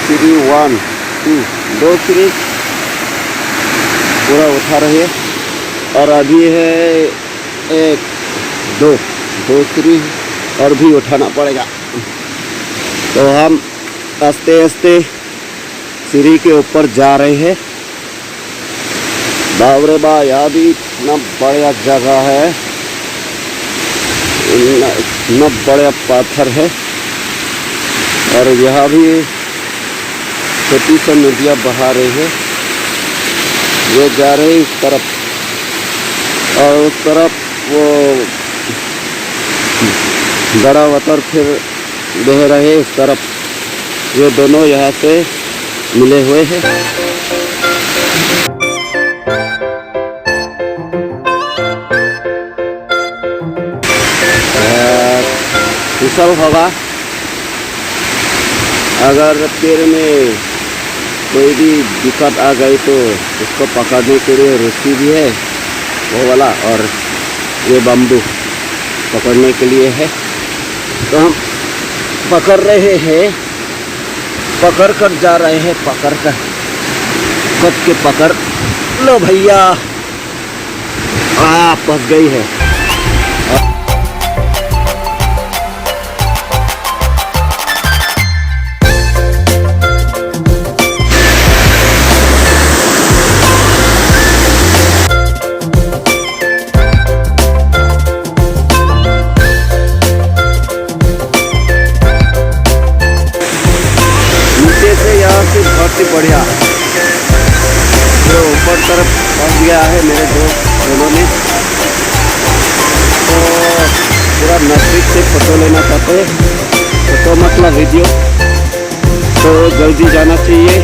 सीढ़ी 1 2 दो सीढ़ी पूरा उठा रहे हैं और अभी है 1 2 दो सीढ़ी और भी उठाना पड़ेगा। तो हम आस्ते आस्ते सीढ़ी के ऊपर जा रहे हैं। बावरे बा, यहाँ भी इतना बड़ा जगह है, इतना बड़ा पत्थर है और यहाँ भी छोटी सी नदियाँ बहा रही है। ये जा रहे इस तरफ और उस तरफ वो बड़ा वतर फिर बह रहे इस तरफ। ये दोनों यहाँ से मिले हुए हैं। फिसल होगा, अगर पैर में कोई भी दिक्कत आ गई तो उसको पकड़ने के लिए रस्सी भी है वो वाला, और ये बम्बू पकड़ने के लिए है। तो हम पकड़ रहे हैं, पकड़ कर जा रहे हैं, पकड़ कर कस के पकड़ लो भैया। फंस गई है। बहुत ही बढ़िया जो ऊपर तरफ पहुंच गया है मेरे दोनों ने। तो पूरा नजदीक से फोटो लेना चाहते हैं, फोटो मतलब वीडियो, तो जल्दी जाना चाहिए।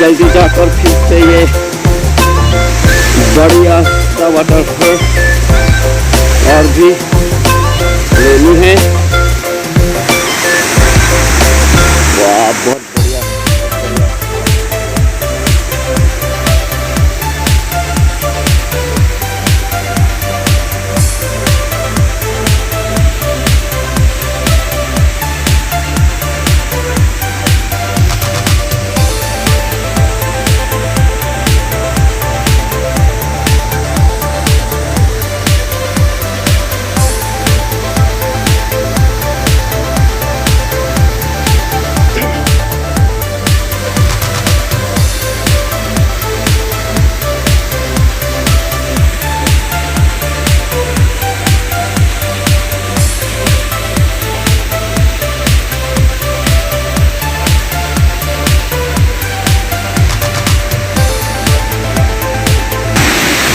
जल्दी जाकर फिर से ये बढ़िया सा वाटरफॉल और भी लेनी है। वाह, बहुत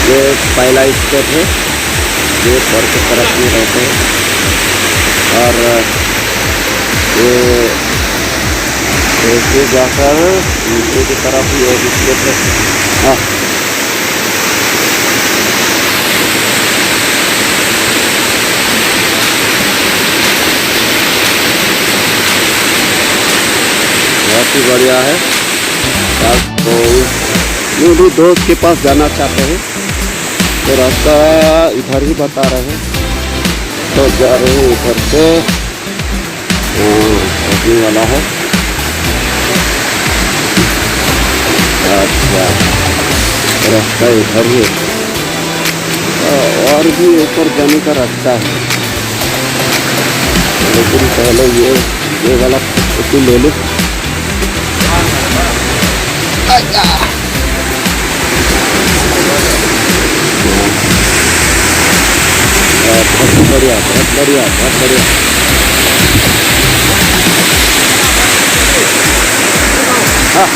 ये पहला स्टेप है, ये ऊपर की तरफ में रहते हैं और ये ऐसे जाकर नीचे की तरफ ये एक स्टेप है। हाँ, बहुत ही बढ़िया है। तो ये भी दोस्त के पास जाना चाहते हैं तो रास्ता इधर ही बता रहे हैं, तो जा रहे हैं इधर से। पहुँचने वाला है। अच्छा, रास्ता इधर ही और भी ऊपर जाने का रास्ता है, लेकिन पहले ये वाला फोटो ले लो। बहुत बढ़िया, बहुत बढ़िया, बहुत बढ़िया। हाँ,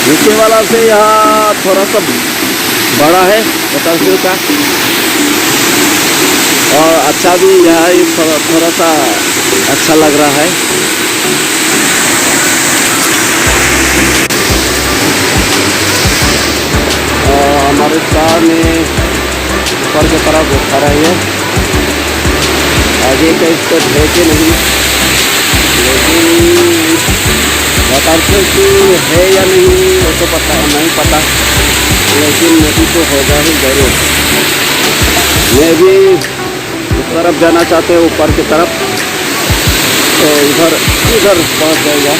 नीचे वाला से यहाँ थोड़ा सा बड़ा है वाटरफॉल का, और अच्छा भी यहाँ थोड़ा सा अच्छा लग रहा है। और हमारे सामने ऊपर की तरफ उठा रही है। आगे का स्टेप है कि नहीं, लेकिन बताते कि है या नहीं वो तो नहीं पता, लेकिन नदी तो होगा ही जरूर। मैं भी उस तरफ जाना चाहते हैं, ऊपर की तरफ, तो इधर पहुंच जाएगा।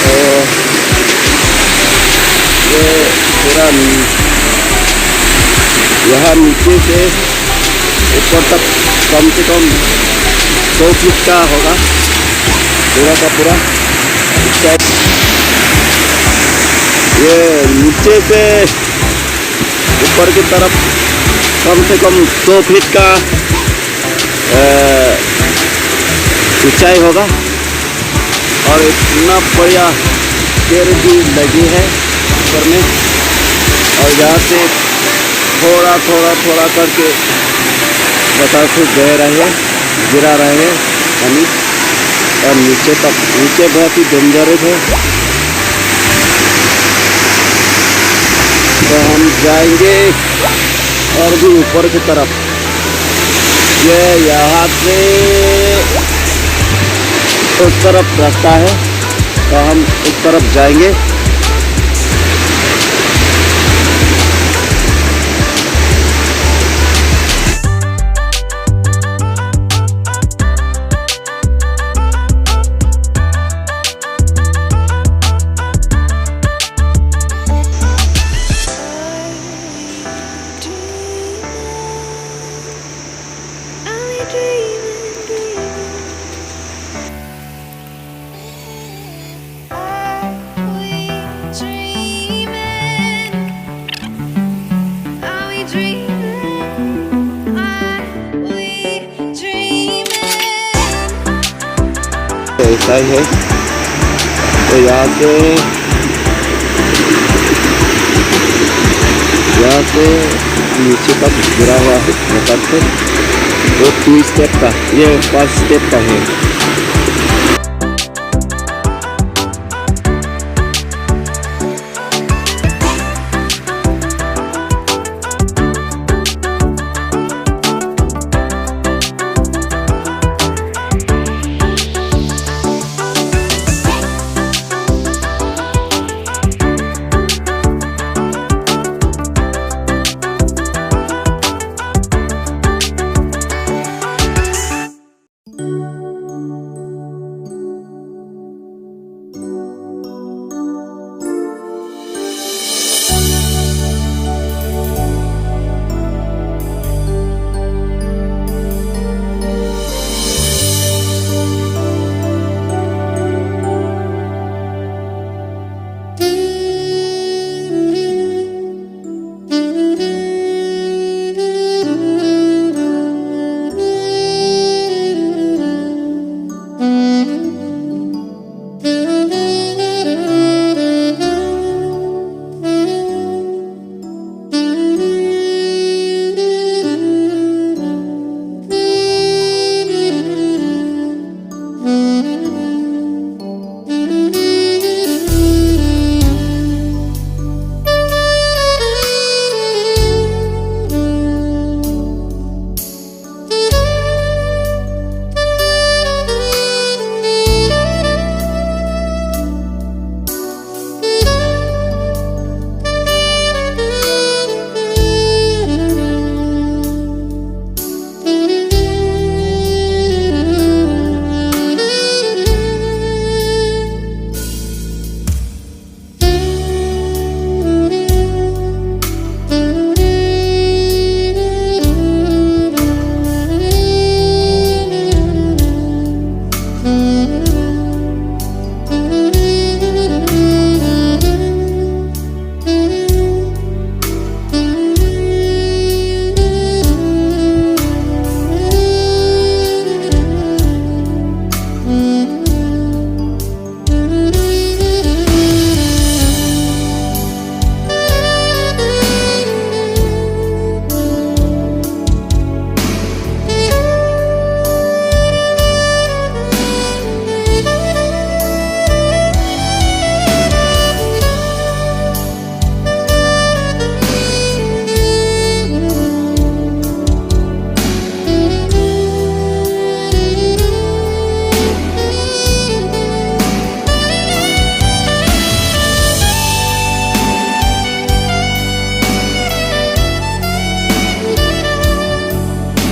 तो ये पूरा यहाँ नीचे से ऊपर तक कम से कम 2 फीट का होगा पूरा का पूरा। ये नीचे से ऊपर की तरफ कम से कम 2 फीट का ऊंचाई होगा, और इतना बढ़िया पेड़ भी लगी है ऊपर में। और यहाँ से थोड़ा करके बता से बह रहे हैं, गिरा रहे हैं पानी, और नीचे बहुत ही डेंजरस है। तो हम जाएंगे और भी ऊपर की तरफ। ये यहाँ से उस तरफ रास्ता है, तो हम उस तरफ जाएंगे। ऐसा ही है। तो यहाँ से नीचे तक गिरा हुआ है पत्थर। वो 2 स्टेप का, ये 5 स्टेप का है।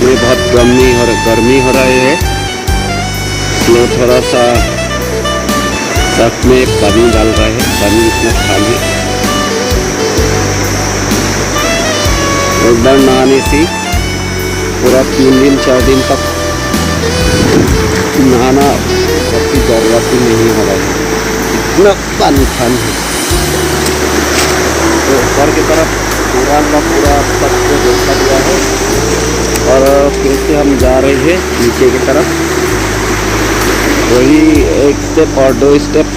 में बहुत गर्मी हो रहा है, इसलिए थोड़ा सा ट्रक में पानी डाल रहा है। पानी इतना खाली एक बार नहाने से पूरा 3 दिन 4 दिन तक नहाना सबकी जरूरत ही नहीं हो रहा है, इतना पानी खाली है। तो ऊपर की तरफ पूरा का पूरा सबको देखा गया है और फिर से हम जा रहे हैं नीचे की तरफ। वही 1 स्टेप और 2 स्टेप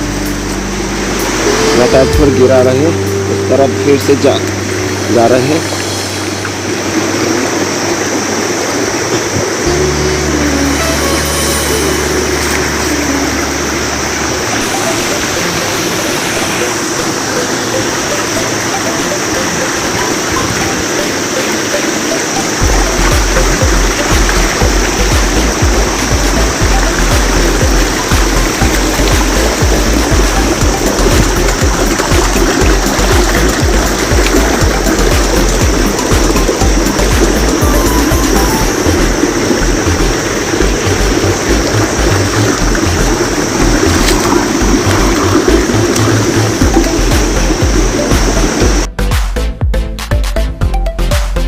वातावरण गिरा रहे हैं, उस तरफ फिर से जा रहे हैं।